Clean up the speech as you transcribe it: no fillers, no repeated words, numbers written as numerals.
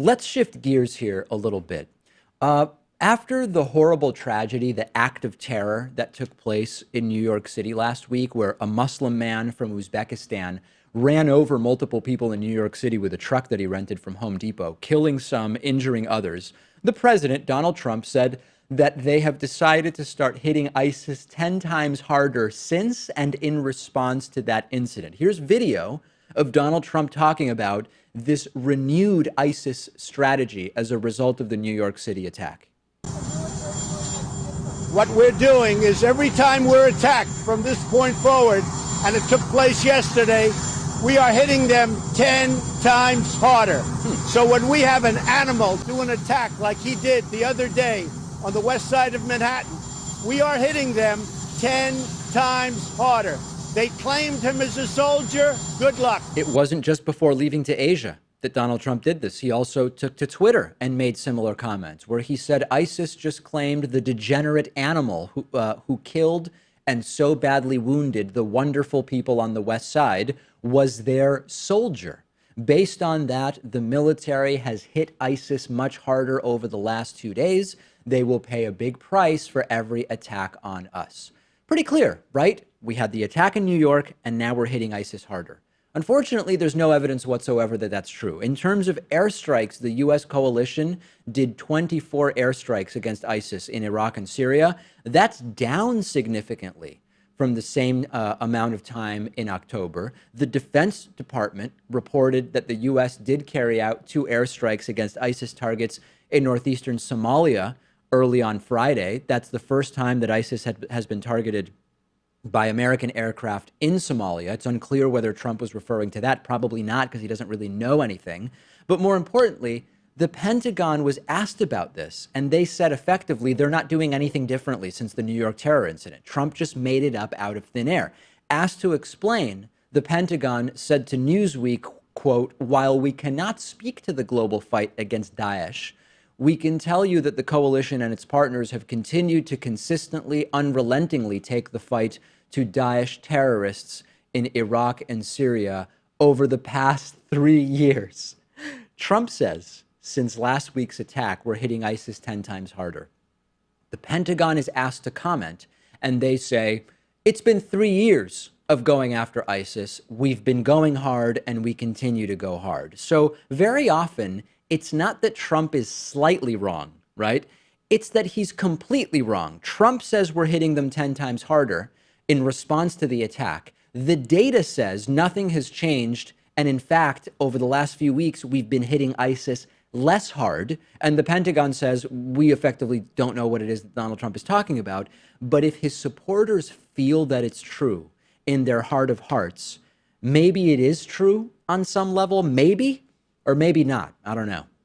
Let's shift gears here a little bit. After the horrible tragedy, the act of terror that took place in New York City last week, where a Muslim man from Uzbekistan ran over multiple people in New York City with a truck that he rented from Home Depot, killing some, injuring others, the president, Donald Trump, said that they have decided to start hitting ISIS 10 times harder since and in response to that incident. Here's video of Donald Trump talking about this renewed ISIS strategy as a result of the New York City attack. What we're doing is every time we're attacked from this point forward, and it took place yesterday, we are hitting them 10 times harder. So when we have an animal do an attack like he did the other day on the west side of Manhattan, we are hitting them 10 times harder. They claimed him as a soldier. Good luck. It wasn't just before leaving to Asia that Donald Trump did this. He also took to Twitter and made similar comments where he said ISIS just claimed the degenerate animal who killed and so badly wounded the wonderful people on the West Side was their soldier. Based on that, the military has hit ISIS much harder over the last 2 days. They will pay a big price for every attack on us. Pretty clear, right? We had the attack in New York, and now we're hitting ISIS harder. Unfortunately, there's no evidence whatsoever that that's true. In terms of airstrikes, the U.S. coalition did 24 airstrikes against ISIS in Iraq and Syria. That's down significantly from the same amount of time in October. The Defense Department reported that the U.S. did carry out 2 airstrikes against ISIS targets in northeastern Somalia early on Friday. That's the first time that ISIS has been targeted by American aircraft in Somalia. It's unclear whether Trump was referring to that. Probably not, because he doesn't really know anything. But more importantly, the Pentagon was asked about this, and they said effectively they're not doing anything differently since the New York terror incident. Trump just made it up out of thin air. Asked to explain, the Pentagon said to Newsweek, quote, "While we cannot speak to the global fight against Daesh, we can tell you that the coalition and its partners have continued to consistently, unrelentingly take the fight to Daesh terrorists in Iraq and Syria over the past 3 years." Trump says, since last week's attack, we're hitting ISIS 10 times harder. The Pentagon is asked to comment, and they say, it's been 3 years of going after ISIS. We've been going hard, and we continue to go hard. So very often, it's not that Trump is slightly wrong, right? It's that he's completely wrong. Trump says we're hitting them 10 times harder in response to the attack. The data says nothing has changed. And in fact, over the last few weeks, we've been hitting ISIS less hard. And the Pentagon says we effectively don't know what it is that Donald Trump is talking about. But if his supporters feel that it's true in their heart of hearts, maybe it is true on some level, maybe, or maybe not. I don't know.